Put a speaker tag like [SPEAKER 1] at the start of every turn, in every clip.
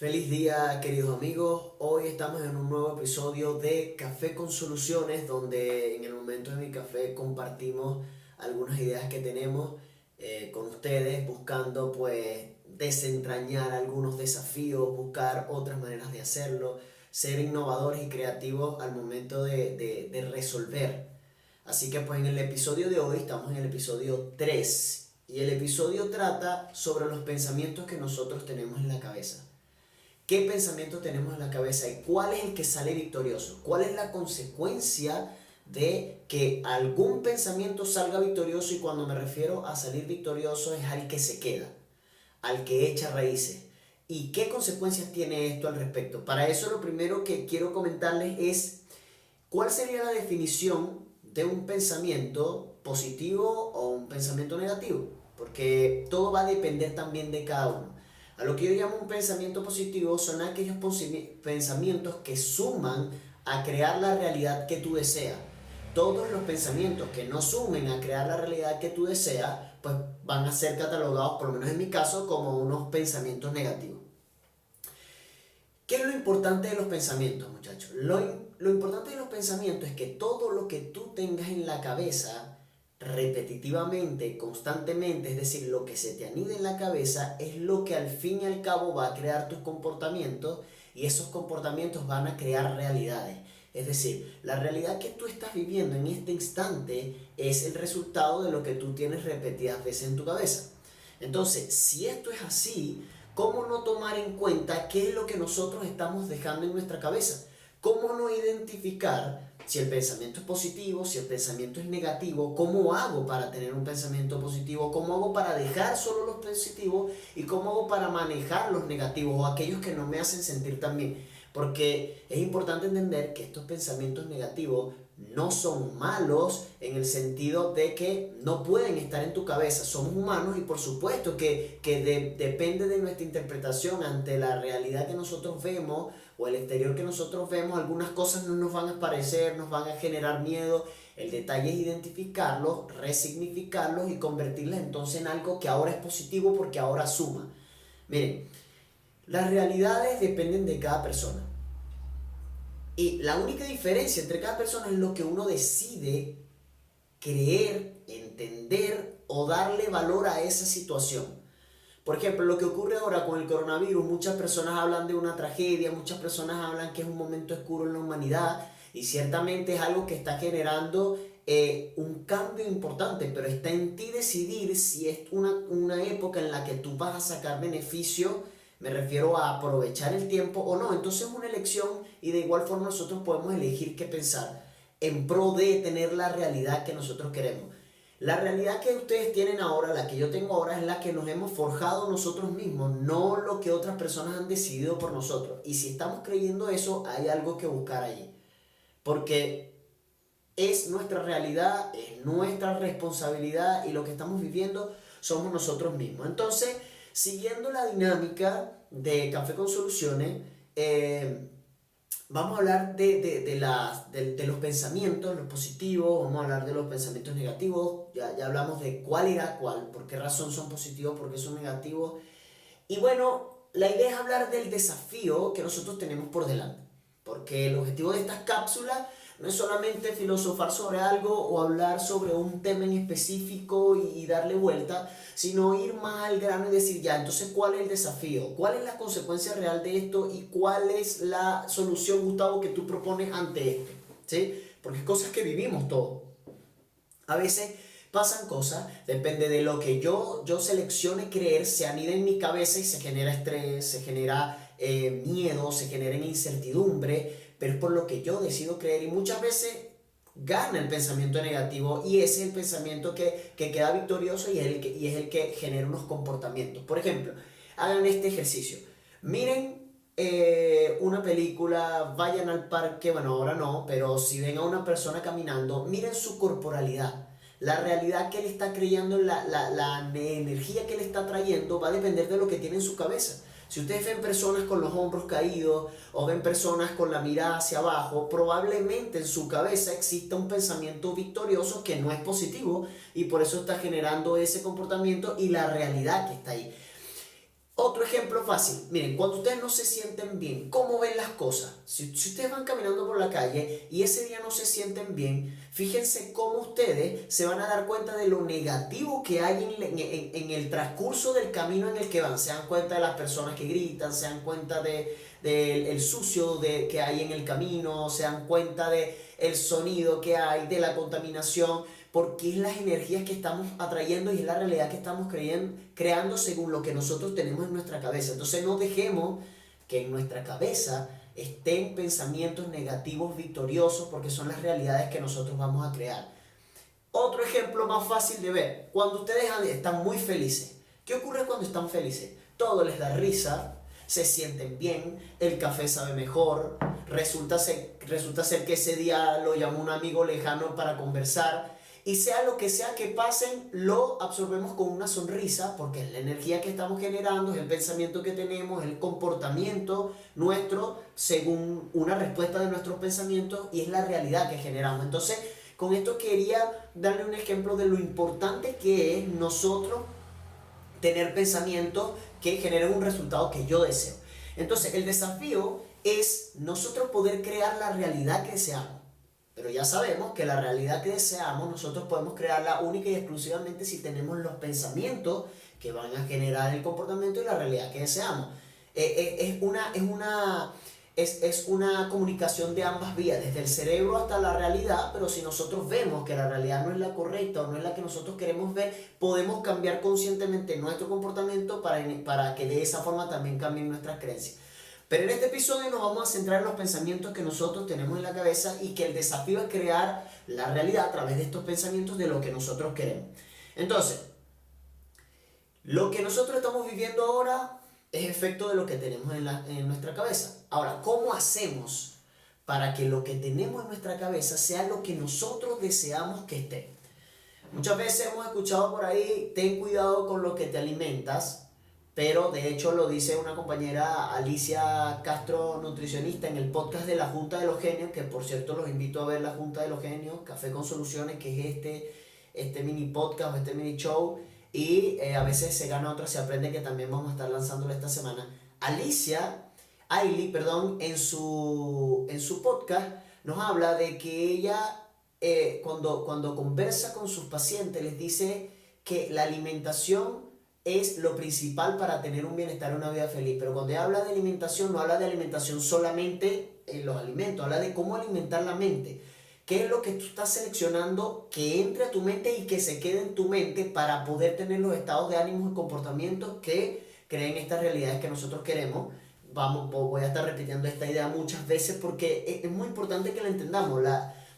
[SPEAKER 1] Feliz día, queridos amigos. Hoy estamos en un nuevo episodio de Café con Soluciones, donde en el momento de mi café compartimos algunas ideas que tenemos con ustedes, buscando desentrañar algunos desafíos, buscar otras maneras de hacerlo, ser innovadores y creativos al momento de resolver. Así que en el episodio de hoy estamos en el episodio 3 y el episodio trata sobre los pensamientos que nosotros tenemos en la cabeza. ¿Qué pensamiento tenemos en la cabeza y cuál es el que sale victorioso? ¿Cuál es la consecuencia de que algún pensamiento salga victorioso? Y cuando me refiero a salir victorioso es al que se queda, al que echa raíces. ¿Y qué consecuencias tiene esto al respecto? Para eso lo primero que quiero comentarles es cuál sería la definición de un pensamiento positivo o un pensamiento negativo, porque todo va a depender también de cada uno. A lo que yo llamo un pensamiento positivo son aquellos pensamientos que suman a crear la realidad que tú deseas. Todos los pensamientos que no sumen a crear la realidad que tú deseas, pues van a ser catalogados, por lo menos en mi caso, como unos pensamientos negativos. ¿Qué es lo importante de los pensamientos, muchachos? Lo importante de los pensamientos es que todo lo que tú tengas en la cabeza repetitivamente, constantemente, es decir, lo que se te anida en la cabeza es lo que al fin y al cabo va a crear tus comportamientos y esos comportamientos van a crear realidades. Es decir, la realidad que tú estás viviendo en este instante es el resultado de lo que tú tienes repetidas veces en tu cabeza. Entonces, si esto es así, ¿cómo no tomar en cuenta qué es lo que nosotros estamos dejando en nuestra cabeza? ¿Cómo no identificar si el pensamiento es positivo, si el pensamiento es negativo? ¿Cómo hago para tener un pensamiento positivo? ¿Cómo hago para dejar solo los positivos? ¿Y cómo hago para manejar los negativos o aquellos que no me hacen sentir tan bien? Porque es importante entender que estos pensamientos negativos no son malos en el sentido de que no pueden estar en tu cabeza. Somos humanos y por supuesto que depende de nuestra interpretación ante la realidad que nosotros vemos o el exterior que nosotros vemos. Algunas cosas no nos van a parecer, nos van a generar miedo. El detalle es identificarlos, resignificarlos y convertirlos entonces en algo que ahora es positivo porque ahora suma. Miren, las realidades dependen de cada persona. Y la única diferencia entre cada persona es lo que uno decide creer, entender o darle valor a esa situación. Por ejemplo, lo que ocurre ahora con el coronavirus, muchas personas hablan de una tragedia, muchas personas hablan que es un momento oscuro en la humanidad y ciertamente es algo que está generando un cambio importante, pero está en ti decidir si es una época en la que tú vas a sacar beneficio. Me refiero a aprovechar el tiempo o no. Entonces es una elección y de igual forma nosotros podemos elegir qué pensar en pro de tener la realidad que nosotros queremos. La realidad que ustedes tienen ahora, la que yo tengo ahora, es la que nos hemos forjado nosotros mismos, no lo que otras personas han decidido por nosotros. Y si estamos creyendo eso, hay algo que buscar allí. Porque es nuestra realidad, es nuestra responsabilidad y lo que estamos viviendo somos nosotros mismos. Entonces, siguiendo la dinámica de Café con Soluciones, vamos a hablar de los pensamientos, los positivos, vamos a hablar de los pensamientos negativos, ya hablamos de cuál era cuál, por qué razón son positivos, por qué son negativos. Y bueno, la idea es hablar del desafío que nosotros tenemos por delante, porque el objetivo de estas cápsulas no es solamente filosofar sobre algo o hablar sobre un tema en específico y darle vuelta, sino ir más al grano y decir ya, entonces, ¿cuál es el desafío? ¿Cuál es la consecuencia real de esto? ¿Y cuál es la solución, Gustavo, que tú propones ante esto? ¿Sí? Porque es cosas que vivimos todos. A veces pasan cosas, depende de lo que yo seleccione creer, se anida en mi cabeza y se genera estrés, se genera miedo, se genera incertidumbre, pero es por lo que yo decido creer y muchas veces gana el pensamiento negativo y ese es el pensamiento que queda victorioso y es el que genera unos comportamientos. Por ejemplo, hagan este ejercicio, miren una película, vayan al parque, bueno ahora no, pero si ven a una persona caminando, miren su corporalidad. La realidad que él está creyendo, la energía que él está trayendo va a depender de lo que tiene en su cabeza. Si ustedes ven personas con los hombros caídos o ven personas con la mirada hacia abajo, probablemente en su cabeza exista un pensamiento victorioso que no es positivo y por eso está generando ese comportamiento y la realidad que está ahí. Otro ejemplo fácil, miren, cuando ustedes no se sienten bien, ¿cómo ven las cosas? Si ustedes van caminando por la calle y ese día no se sienten bien, fíjense cómo ustedes se van a dar cuenta de lo negativo que hay en el transcurso del camino en el que van. Se dan cuenta de las personas que gritan, se dan cuenta de el sucio que hay en el camino, se dan cuenta de el sonido que hay, de la contaminación, porque es las energías que estamos atrayendo y es la realidad que estamos creando según lo que nosotros tenemos en nuestra cabeza. Entonces no dejemos que en nuestra cabeza estén pensamientos negativos victoriosos, porque son las realidades que nosotros vamos a crear. Otro ejemplo más fácil de ver, cuando ustedes están muy felices. ¿Qué ocurre cuando están felices? Todo les da risa, se sienten bien, el café sabe mejor, resulta ser que ese día lo llamó un amigo lejano para conversar, y sea lo que sea que pasen, lo absorbemos con una sonrisa, porque es la energía que estamos generando, es el pensamiento que tenemos, es el comportamiento nuestro según una respuesta de nuestros pensamientos, y es la realidad que generamos. Entonces, con esto quería darle un ejemplo de lo importante que es nosotros tener pensamientos que generen un resultado que yo deseo. Entonces, el desafío es nosotros poder crear la realidad que deseamos. Pero ya sabemos que la realidad que deseamos nosotros podemos crearla única y exclusivamente si tenemos los pensamientos que van a generar el comportamiento y la realidad que deseamos. Es una comunicación de ambas vías, desde el cerebro hasta la realidad, pero si nosotros vemos que la realidad no es la correcta o no es la que nosotros queremos ver, podemos cambiar conscientemente nuestro comportamiento para que de esa forma también cambien nuestras creencias. Pero en este episodio nos vamos a centrar en los pensamientos que nosotros tenemos en la cabeza y que el desafío es crear la realidad a través de estos pensamientos de lo que nosotros queremos. Entonces, lo que nosotros estamos viviendo ahora es efecto de lo que tenemos en nuestra cabeza. Ahora, ¿cómo hacemos para que lo que tenemos en nuestra cabeza sea lo que nosotros deseamos que esté? Muchas veces hemos escuchado por ahí, ten cuidado con lo que te alimentas, pero de hecho lo dice una compañera, Alicia Castro, nutricionista, en el podcast de la Junta de los Genios, que por cierto los invito a ver la Junta de los Genios, Café con Soluciones, que es este mini podcast o este mini show, y a veces se gana otra, se aprende, que también vamos a estar lanzándolo esta semana. Ailey, perdón, en su podcast nos habla de que ella cuando conversa con sus pacientes les dice que la alimentación es lo principal para tener un bienestar y una vida feliz. Pero cuando ella habla de alimentación, no habla de alimentación solamente en los alimentos, habla de cómo alimentar la mente. ¿Qué es lo que tú estás seleccionando que entre a tu mente y que se quede en tu mente para poder tener los estados de ánimo y comportamientos que creen estas realidades que nosotros queremos? Voy a estar repitiendo esta idea muchas veces porque es muy importante que la entendamos.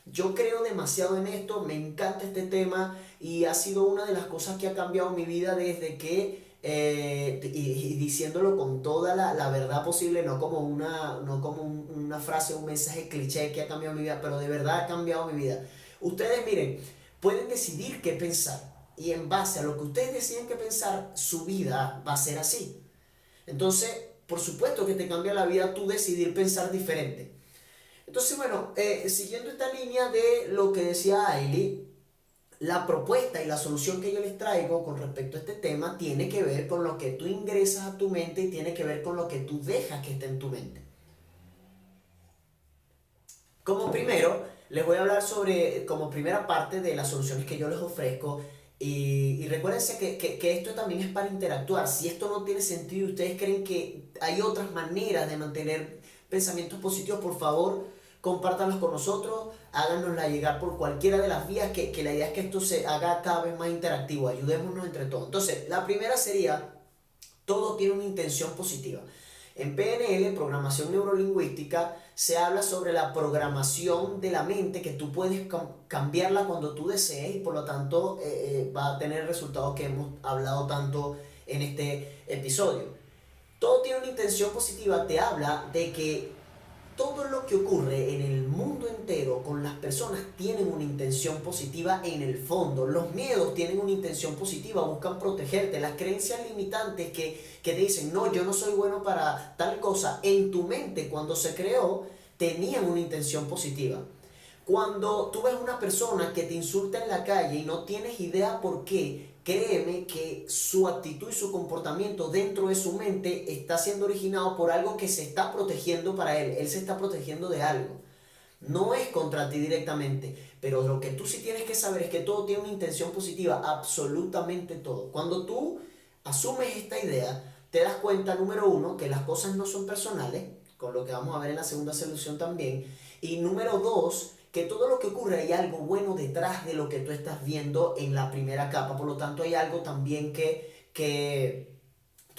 [SPEAKER 1] Yo creo demasiado en esto, me encanta este tema y ha sido una de las cosas que ha cambiado mi vida desde que, y diciéndolo con toda la verdad posible, no como una frase, un mensaje cliché que ha cambiado mi vida, pero de verdad ha cambiado mi vida. Ustedes miren, pueden decidir qué pensar y en base a lo que ustedes deciden qué pensar, su vida va a ser así. Entonces, por supuesto que te cambia la vida tú decidir pensar diferente. Entonces, bueno, siguiendo esta línea de lo que decía Ailey, la propuesta y la solución que yo les traigo con respecto a este tema tiene que ver con lo que tú ingresas a tu mente y tiene que ver con lo que tú dejas que esté en tu mente. Como primero, les voy a hablar como primera parte de las soluciones que yo les ofrezco. Y recuérdense que esto también es para interactuar. Si esto no tiene sentido y ustedes creen que hay otras maneras de mantener pensamientos positivos, por favor, compártanlos con nosotros, háganosla llegar por cualquiera de las vías, que la idea es que esto se haga cada vez más interactivo, ayudémonos entre todos. Entonces, la primera sería, todo tiene una intención positiva. En PNL, programación neurolingüística, se habla sobre la programación de la mente, que tú puedes cambiarla cuando tú desees y por lo tanto va a tener resultados que hemos hablado tanto en este episodio. Todo tiene una intención positiva, te habla de que todo lo que ocurre en el mundo entero con las personas tienen una intención positiva en el fondo. Los miedos tienen una intención positiva, buscan protegerte. Las creencias limitantes que te dicen, no, yo no soy bueno para tal cosa, en tu mente cuando se creó, tenían una intención positiva. Cuando tú ves una persona que te insulta en la calle y no tienes idea por qué, créeme que su actitud y su comportamiento dentro de su mente está siendo originado por algo que se está protegiendo para él. Él se está protegiendo de algo. No es contra ti directamente, pero lo que tú sí tienes que saber es que todo tiene una intención positiva, absolutamente todo. Cuando tú asumes esta idea, te das cuenta, número uno, que las cosas no son personales, con lo que vamos a ver en la segunda solución también, y número dos, que todo lo que ocurre hay algo bueno detrás de lo que tú estás viendo en la primera capa, por lo tanto hay algo también que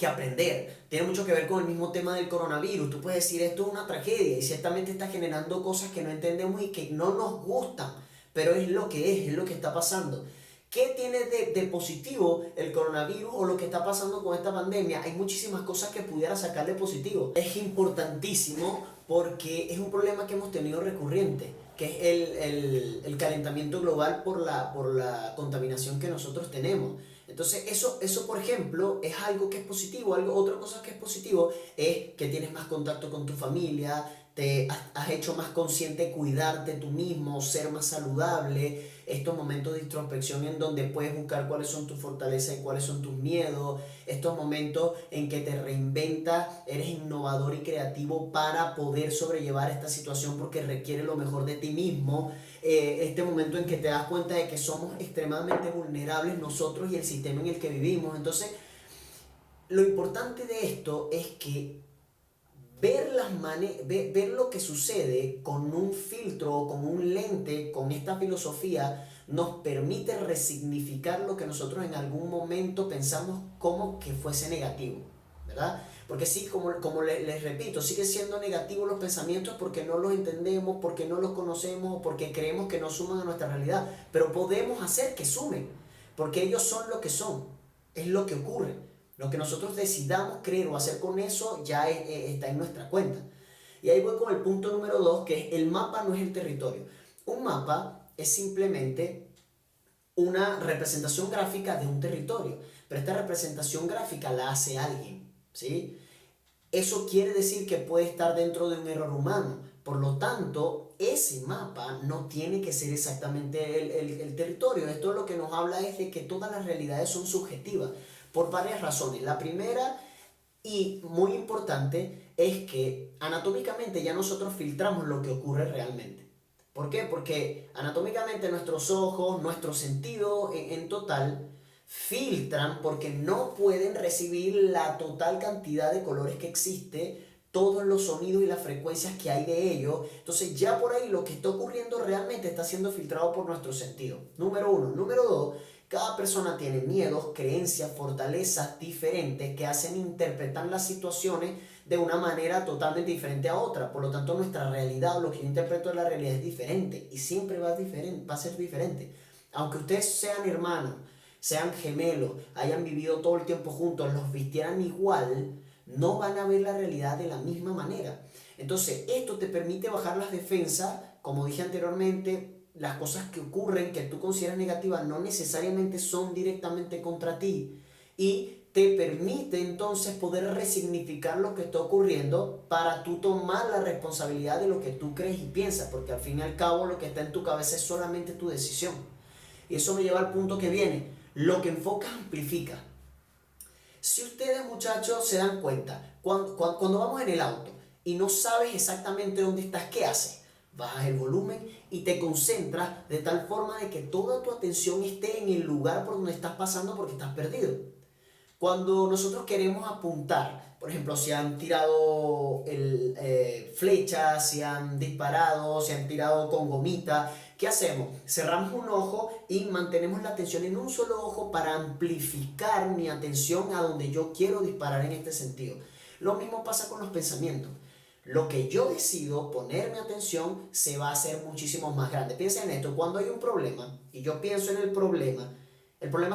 [SPEAKER 1] aprender. Tiene mucho que ver con el mismo tema del coronavirus. Tú puedes decir esto es una tragedia y ciertamente está generando cosas que no entendemos y que no nos gustan, pero es lo que está pasando. ¿Qué tiene de positivo el coronavirus o lo que está pasando con esta pandemia? Hay muchísimas cosas que pudiera sacarle positivo. Es importantísimo porque es un problema que hemos tenido recurrente, que es el calentamiento global por la contaminación que nosotros tenemos. Entonces eso por ejemplo es algo que es positivo. Otra cosa que es positivo es que tienes más contacto con tu familia, te has hecho más consciente cuidarte tú mismo, ser más saludable, estos momentos de introspección en donde puedes buscar cuáles son tus fortalezas y cuáles son tus miedos, estos momentos en que te reinventas, eres innovador y creativo para poder sobrellevar esta situación porque requiere lo mejor de ti mismo, este momento en que te das cuenta de que somos extremadamente vulnerables nosotros y el sistema en el que vivimos. Entonces, lo importante de esto es que ver lo que sucede con un filtro o con un lente, con esta filosofía, nos permite resignificar lo que nosotros en algún momento pensamos como que fuese negativo, ¿verdad? Porque sí, como les repito, sigue siendo negativo los pensamientos porque no los entendemos, porque no los conocemos o porque creemos que no suman a nuestra realidad, pero podemos hacer que sumen, porque ellos son lo que son, es lo que ocurre. Lo que nosotros decidamos creer o hacer con eso ya está en nuestra cuenta. Y ahí voy con el punto número 2, que es el mapa no es el territorio. Un mapa es simplemente una representación gráfica de un territorio, pero esta representación gráfica la hace alguien, ¿sí? Eso quiere decir que puede estar dentro de un error humano. Por lo tanto, ese mapa no tiene que ser exactamente el territorio. Esto lo que nos habla es de que todas las realidades son subjetivas por varias razones. La primera y muy importante es que anatómicamente ya nosotros filtramos lo que ocurre realmente. ¿Por qué? Porque anatómicamente nuestros ojos, nuestro sentido en total filtran porque no pueden recibir la total cantidad de colores que existe, todos los sonidos y las frecuencias que hay de ellos. Entonces ya por ahí lo que está ocurriendo realmente está siendo filtrado por nuestro sentido. Número uno. Número dos, cada persona tiene miedos, creencias, fortalezas diferentes que hacen interpretar las situaciones de una manera totalmente diferente a otra. Por lo tanto, nuestra realidad o lo que yo interpreto de la realidad es diferente y siempre va a ser diferente. Aunque ustedes sean hermanos, sean gemelos, hayan vivido todo el tiempo juntos, los vistieran igual, no van a ver la realidad de la misma manera. Entonces, esto te permite bajar las defensas, como dije anteriormente. Las cosas que ocurren que tú consideras negativas no necesariamente son directamente contra ti y te permite entonces poder resignificar lo que está ocurriendo para tú tomar la responsabilidad de lo que tú crees y piensas, porque al fin y al cabo lo que está en tu cabeza es solamente tu decisión. Y eso me lleva al punto que viene: lo que enfocas amplifica. Si ustedes, muchachos, se dan cuenta, cuando vamos en el auto y no sabes exactamente dónde estás, ¿qué haces? Bajas el volumen y te concentras de tal forma de que toda tu atención esté en el lugar por donde estás pasando porque estás perdido. Cuando nosotros queremos apuntar, por ejemplo, si han tirado flechas, si han disparado, si han tirado con gomita, ¿qué hacemos? Cerramos un ojo y mantenemos la atención en un solo ojo para amplificar mi atención a donde yo quiero disparar en este sentido. Lo mismo pasa con los pensamientos. Lo que yo decido ponerme atención se va a hacer muchísimo más grande. Piensa en esto: cuando hay un problema y yo pienso en el problema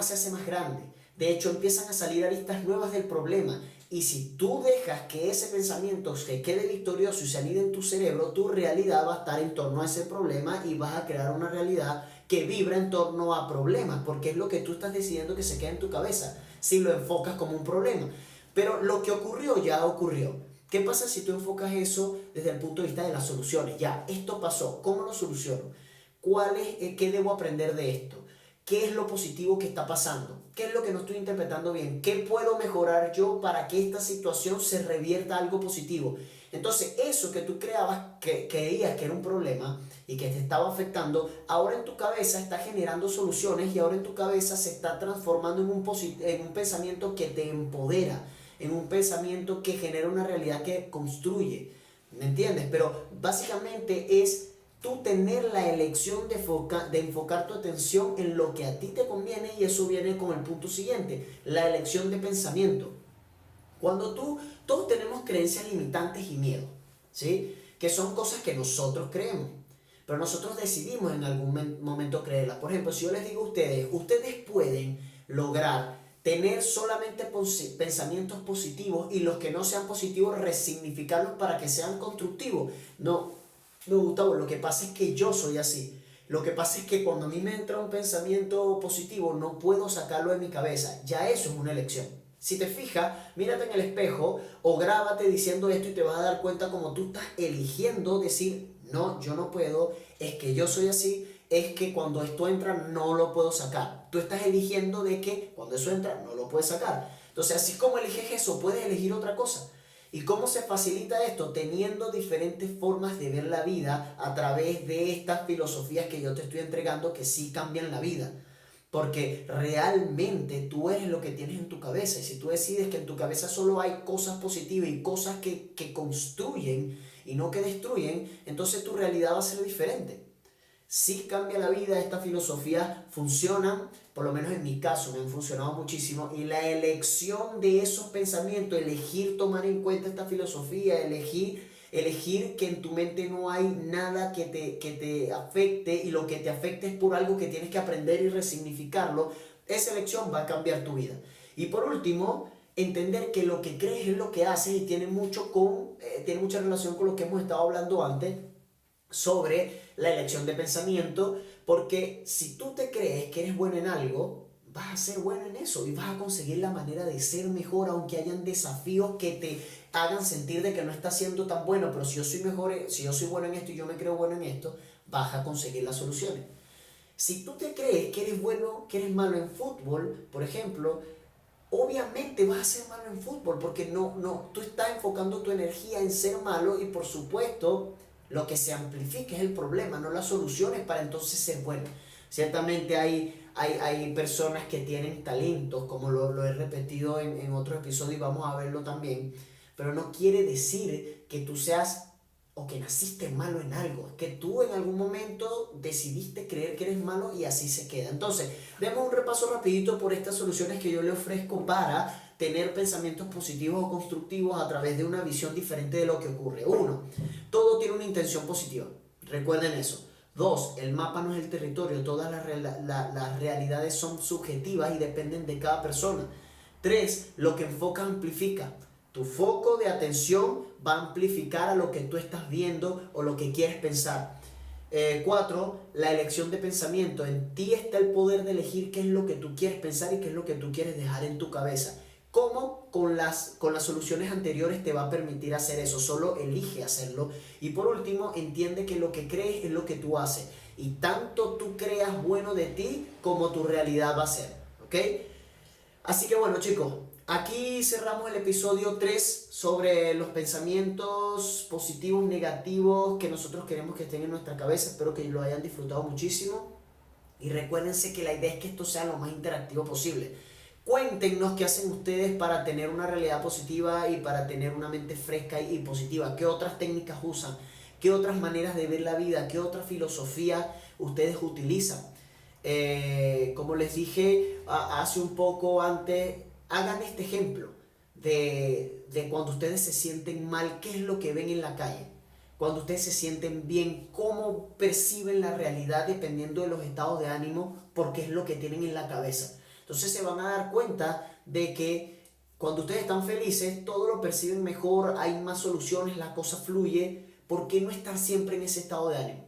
[SPEAKER 1] se hace más grande. De hecho, empiezan a salir aristas nuevas del problema. Y si tú dejas que ese pensamiento se quede victorioso y se anide en tu cerebro, tu realidad va a estar en torno a ese problema y vas a crear una realidad que vibra en torno a problemas, porque es lo que tú estás decidiendo que se quede en tu cabeza, si lo enfocas como un problema. Pero lo que ocurrió ya ocurrió. ¿Qué pasa si tú enfocas eso desde el punto de vista de las soluciones? Ya, esto pasó, ¿cómo lo soluciono? ¿Qué debo aprender de esto? ¿Qué es lo positivo que está pasando? ¿Qué es lo que no estoy interpretando bien? ¿Qué puedo mejorar yo para que esta situación se revierta a algo positivo? Entonces, eso que tú creías que era un problema y que te estaba afectando, ahora en tu cabeza está generando soluciones y ahora en tu cabeza se está transformando en un pensamiento que te empodera, en un pensamiento que genera una realidad que construye. ¿Me entiendes? Pero básicamente es tú tener la elección de enfocar tu atención en lo que a ti te conviene, y eso viene con el punto siguiente, la elección de pensamiento. Todos tenemos creencias limitantes y miedo, ¿sí? Que son cosas que nosotros creemos, pero nosotros decidimos en algún momento creerlas. Por ejemplo, si yo les digo a ustedes pueden lograr tener solamente pensamientos positivos y los que no sean positivos resignificarlos para que sean constructivos. No, Gustavo, lo que pasa es que yo soy así. Lo que pasa es que cuando a mí me entra un pensamiento positivo, no puedo sacarlo de mi cabeza. Ya eso es una elección. Si te fijas, mírate en el espejo o grábate diciendo esto y te vas a dar cuenta como tú estás eligiendo decir, no, yo no puedo, es que yo soy así, es que cuando esto entra no lo puedo sacar. Tú estás eligiendo de que cuando eso entra no lo puedes sacar. Entonces, así como eliges eso, puedes elegir otra cosa. ¿Y cómo se facilita esto? Teniendo diferentes formas de ver la vida a través de estas filosofías que yo te estoy entregando que sí cambian la vida. Porque realmente tú eres lo que tienes en tu cabeza. Y si tú decides que en tu cabeza solo hay cosas positivas y cosas que construyen y no que destruyen, entonces tu realidad va a ser diferente. Sí cambia la vida, estas filosofías funcionan, por lo menos en mi caso me han funcionado muchísimo, y la elección de esos pensamientos, elegir tomar en cuenta esta filosofía, elegir que en tu mente no hay nada que te afecte y lo que te afecte es por algo que tienes que aprender y resignificarlo, esa elección va a cambiar tu vida. Y por último, entender que lo que crees es lo que haces y tiene mucha relación con lo que hemos estado hablando antes sobre la elección de pensamiento, porque si tú te crees que eres bueno en algo, vas a ser bueno en eso y vas a conseguir la manera de ser mejor, aunque hayan desafíos que te hagan sentir de que no estás siendo tan bueno, pero si yo soy bueno en esto y yo me creo bueno en esto, vas a conseguir las soluciones. Si tú te crees que eres bueno, que eres malo en fútbol, por ejemplo, obviamente vas a ser malo en fútbol porque tú estás enfocando tu energía en ser malo y por supuesto lo que se amplifica es el problema, no las soluciones para entonces ser bueno. Ciertamente hay personas que tienen talentos, como lo he repetido en otros episodios y vamos a verlo también, pero no quiere decir que tú seas o que naciste malo en algo, es que tú en algún momento decidiste creer que eres malo y así se queda. Entonces, demos un repaso rapidito por estas soluciones que yo le ofrezco para tener pensamientos positivos o constructivos a través de una visión diferente de lo que ocurre. 1. Todo tiene una intención positiva. Recuerden eso. 2. El mapa no es el territorio. Todas las realidades son subjetivas y dependen de cada persona. 3. Lo que enfoca amplifica. Tu foco de atención va a amplificar a lo que tú estás viendo o lo que quieres pensar. 4. La elección de pensamiento. En ti está el poder de elegir qué es lo que tú quieres pensar y qué es lo que tú quieres dejar en tu cabeza. ¿Cómo? Con las soluciones anteriores te va a permitir hacer eso. Solo elige hacerlo. Y por último, entiende que lo que crees es lo que tú haces. Y tanto tú creas bueno de ti como tu realidad va a ser. ¿Ok? Así que bueno, chicos, aquí cerramos el episodio 3 sobre los pensamientos positivos, negativos que nosotros queremos que estén en nuestra cabeza. Espero que lo hayan disfrutado muchísimo. Y recuérdense que la idea es que esto sea lo más interactivo posible. Cuéntenos qué hacen ustedes para tener una realidad positiva y para tener una mente fresca y positiva. ¿Qué otras técnicas usan? ¿Qué otras maneras de ver la vida? ¿Qué otra filosofía ustedes utilizan? Como les dije hace un poco antes, hagan este ejemplo de cuando ustedes se sienten mal, qué es lo que ven en la calle. Cuando ustedes se sienten bien, cómo perciben la realidad dependiendo de los estados de ánimo, porque es lo que tienen en la cabeza. Entonces se van a dar cuenta de que cuando ustedes están felices, todo lo perciben mejor, hay más soluciones, la cosa fluye. ¿Por qué no estar siempre en ese estado de ánimo?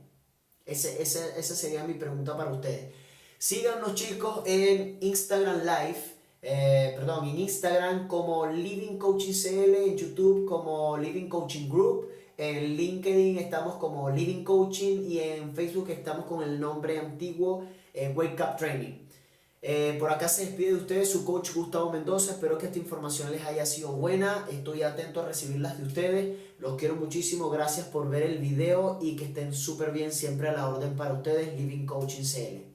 [SPEAKER 1] Esa sería mi pregunta para ustedes. Síganos, chicos, en Instagram Live. en Instagram como Living Coaching CL, en YouTube como Living Coaching Group, en LinkedIn estamos como Living Coaching y en Facebook estamos con el nombre antiguo Wake Up Training. Por acá se despide de ustedes su coach Gustavo Mendoza. Espero que esta información les haya sido buena. Estoy atento a recibirlas de ustedes. Los quiero muchísimo. Gracias por ver el video y que estén súper bien, siempre a la orden para ustedes. Living Coaching CL.